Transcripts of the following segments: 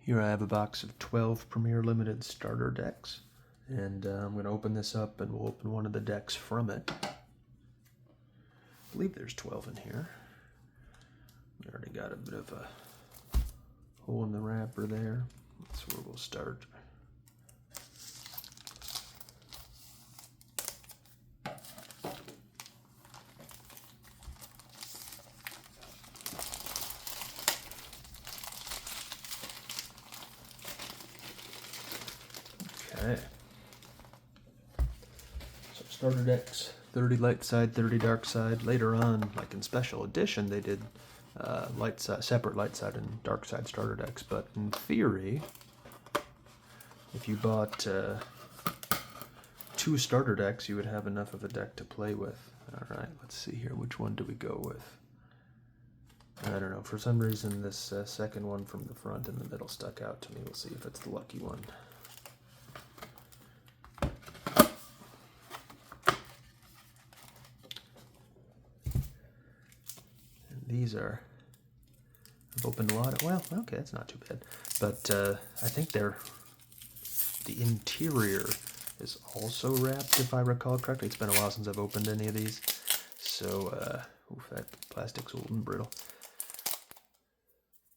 Here I have a box of 12 Premier Limited starter decks, and I'm going to open this up and we'll open one of the decks from it. I believe there's 12 in here. We already got a bit of a hole in the wrapper there. That's where we'll start. Okay. So starter decks, 30 light side, 30 dark side. Later on, like in special edition, they did separate light side and dark side starter decks. But in theory, if you bought 2 starter decks, you would have enough of a deck to play with. All right, let's see here. Which one do we go with? I don't know. For some reason, this second one from the front and the middle stuck out to me. We'll see if it's the lucky one. These are, I've opened a lot of, well, okay, that's not too bad. But I think the interior is also wrapped, if I recall correctly. It's been a while since I've opened any of these. So, oof, that plastic's old and brittle.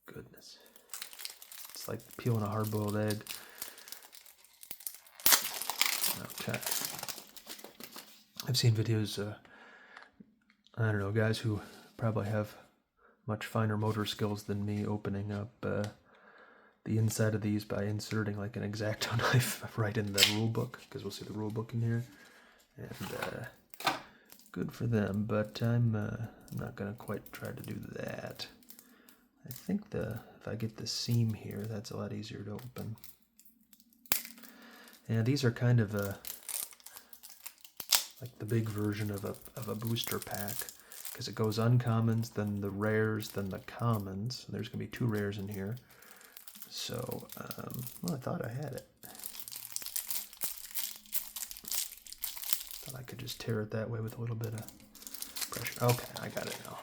Goodness. It's like peeling a hard-boiled egg. Okay. I've seen videos, I don't know, guys who probably have much finer motor skills than me opening up the inside of these by inserting like an X-Acto knife right in the rule book, because we'll see the rule book in here, and good for them, but I'm not gonna quite try to do that. I think if I get the seam here, that's a lot easier to open. And these are kind of like the big version of a booster pack, because it goes uncommons, then the rares, then the commons. There's going to be 2 rares in here. So, well, I thought I had it. Thought I could just tear it that way with a little bit of pressure. Okay, I got it now.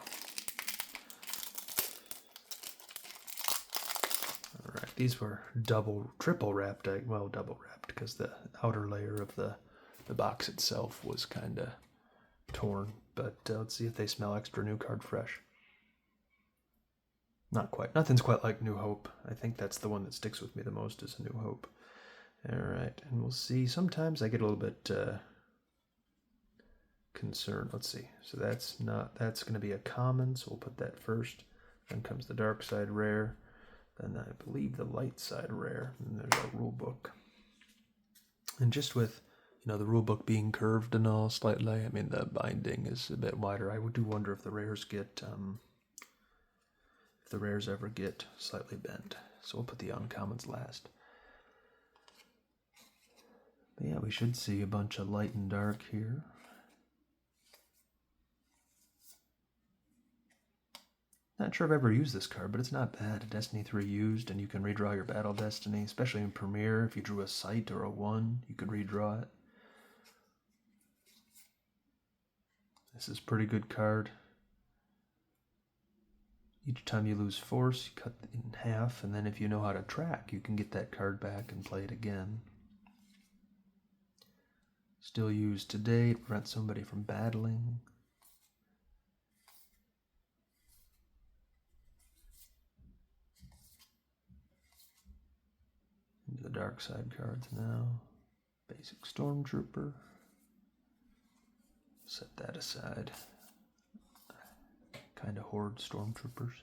Alright, these were triple wrapped. Well, double wrapped, because the outer layer of the box itself was kind of torn. But let's see if they smell extra New Card Fresh. Not quite. Nothing's quite like New Hope. I think that's the one that sticks with me the most, is New Hope. Alright, and we'll see. Sometimes I get a little bit concerned. Let's see. So that's going to be a common, so we'll put that first. Then comes the dark side rare. Then I believe the light side rare. And there's our rule book. And just with the rule book being curved and all slightly, I mean, the binding is a bit wider. I do wonder if the rares ever get slightly bent. So we'll put the uncommons last. But yeah, we should see a bunch of light and dark here. Not sure I've ever used this card, but it's not bad. Destiny 3 used, and you can redraw your battle destiny, especially in Premier. If you drew a sight or a 1, you could redraw it. This is a pretty good card. Each time you lose force, you cut it in half, and then if you know how to track, you can get that card back and play it again. Still used today to prevent somebody from battling. Into the dark side cards now. Basic Stormtrooper. Set that aside. Kind of horde Stormtroopers.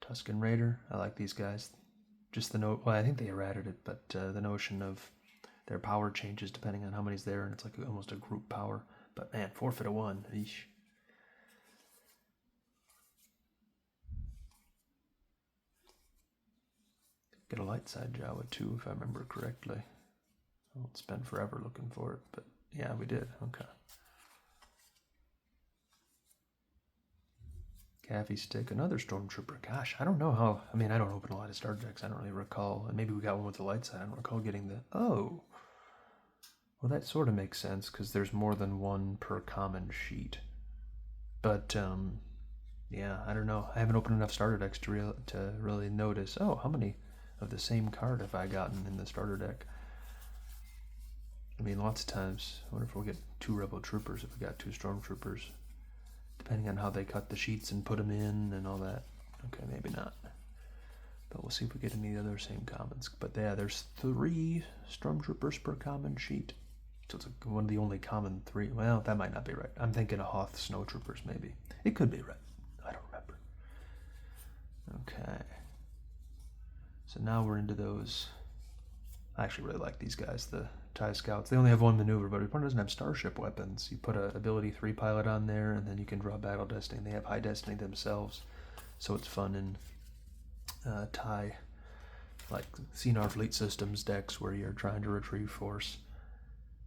Tusken Raider. I like these guys. Just well, I think they errated it, but the notion of their power changes depending on how many's there, and it's like almost a group power. But man, forfeit a 1. Eesh. Get a light side Jawa too, if I remember correctly. I won't spend forever looking for it, but yeah, we did. Okay. Caffey Stick, another Stormtrooper. Gosh, I don't know how. I mean, I don't open a lot of starter decks. I don't really recall. And maybe we got one with the light side. I don't recall getting the. Oh. Well, that sort of makes sense because there's more than one per common sheet. But Yeah, I don't know. I haven't opened enough starter decks to really notice. Oh, how many of the same card have I gotten in the starter deck? I mean, lots of times. I wonder if we'll get 2 Rebel Troopers if we got 2 Stormtroopers. Depending on how they cut the sheets and put them in and all that. Okay, maybe not. But we'll see if we get any other same commons. But yeah, there's 3 Stormtroopers per common sheet. So it's one of the only common 3. Well, that might not be right. I'm thinking of Hoth Snowtroopers, maybe. It could be right. I don't remember. Okay. So now we're into those. I actually really like these guys, the TIE Scouts. They only have 1 maneuver, but one doesn't have starship weapons. You put a ability 3 pilot on there, and then you can draw battle destiny. They have high destiny themselves, so it's fun in TIE, like Cinar Fleet Systems decks where you're trying to retrieve force.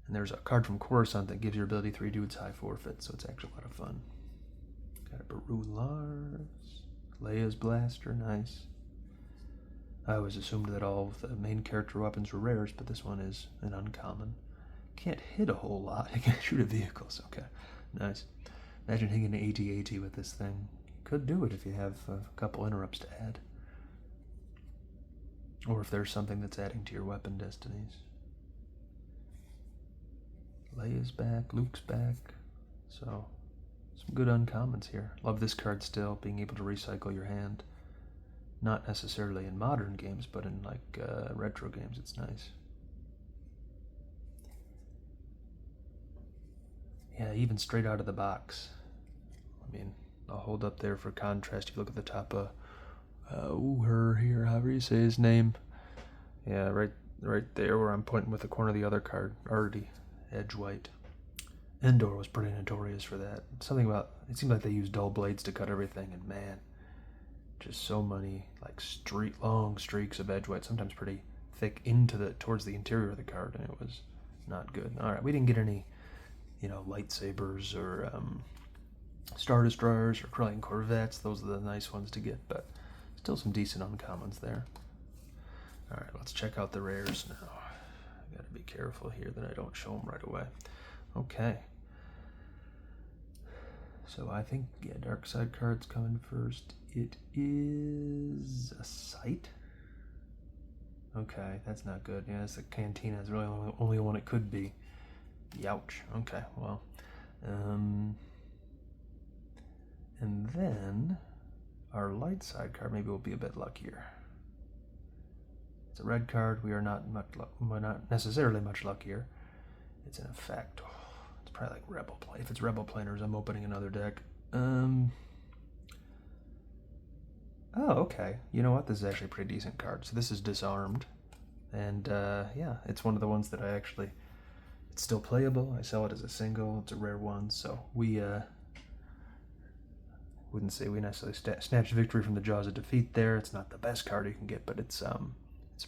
And there's a card from Coruscant that gives your ability 3 dudes high forfeit, so it's actually a lot of fun. Got a Beru Lars, Leia's Blaster, nice. I always assumed that all of the main character weapons were rares, but this one is an uncommon. Can't hit a whole lot. It can shoot at vehicles. Okay, nice. Imagine hitting an AT-AT with this thing. You could do it if you have a couple interrupts to add. Or if there's something that's adding to your weapon destinies. Leia's back, Luke's back. So, some good uncommons here. Love this card still, being able to recycle your hand. Not necessarily in modern games, but in like retro games, it's nice. Yeah, even straight out of the box. I mean, I'll hold up there for contrast. You look at the top of her here, however you say his name. Yeah, right there where I'm pointing with the corner of the other card, already edge white. Endor was pretty notorious for that. Something about it seemed like they used dull blades to cut everything, and man, just so many like long streaks of edge white, sometimes pretty thick towards the interior of the card, and it was not good. All right, we didn't get any, lightsabers or Star Destroyers or Corellian Corvettes. Those are the nice ones to get, but still some decent uncommons there. All right, let's check out the rares now. I gotta be careful here that I don't show them right away. Okay. So I think, dark side cards coming first. It is a sight. Okay, that's not good. Yeah, it's the Cantina. It's really only one it could be. Youch. Okay, well. And then our light side card maybe will be a bit luckier. It's a red card. We are not necessarily much luckier. It's an effect. Oh, it's probably like Rebel Play. If it's Rebel Planers, I'm opening another deck. Oh, okay. You know what? This is actually a pretty decent card. So this is Disarmed. And, yeah, it's one of the ones that it's still playable. I sell it as a single. It's a rare one. So we, wouldn't say we necessarily snatched victory from the jaws of defeat there. It's not the best card you can get, but it's a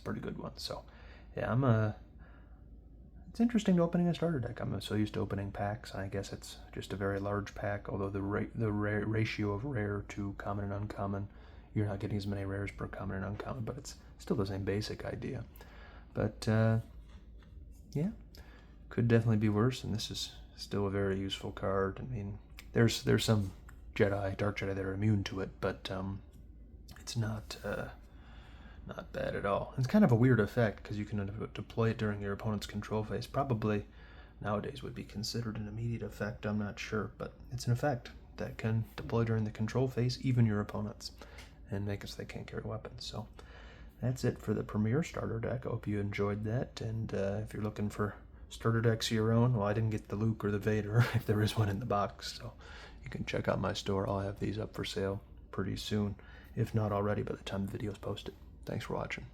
pretty good one. So, yeah, it's interesting to opening a starter deck. I'm so used to opening packs. I guess it's just a very large pack, although the ratio of rare to common and uncommon, you're not getting as many rares per common and uncommon, but it's still the same basic idea. But, yeah, could definitely be worse, and this is still a very useful card. I mean, there's some Dark Jedi that are immune to it, but it's not bad at all. It's kind of a weird effect because you can deploy it during your opponent's control phase. Probably nowadays would be considered an immediate effect. I'm not sure, but it's an effect that can deploy during the control phase, even your opponents, and make it so they can't carry weapons. So that's it for the Premier starter deck. I hope you enjoyed that, and if you're looking for starter decks of your own, well, I didn't get the Luke or the Vader, if there is one in the box, so you can check out my store. I'll have these up for sale pretty soon, if not already by the time the video is posted. Thanks for watching.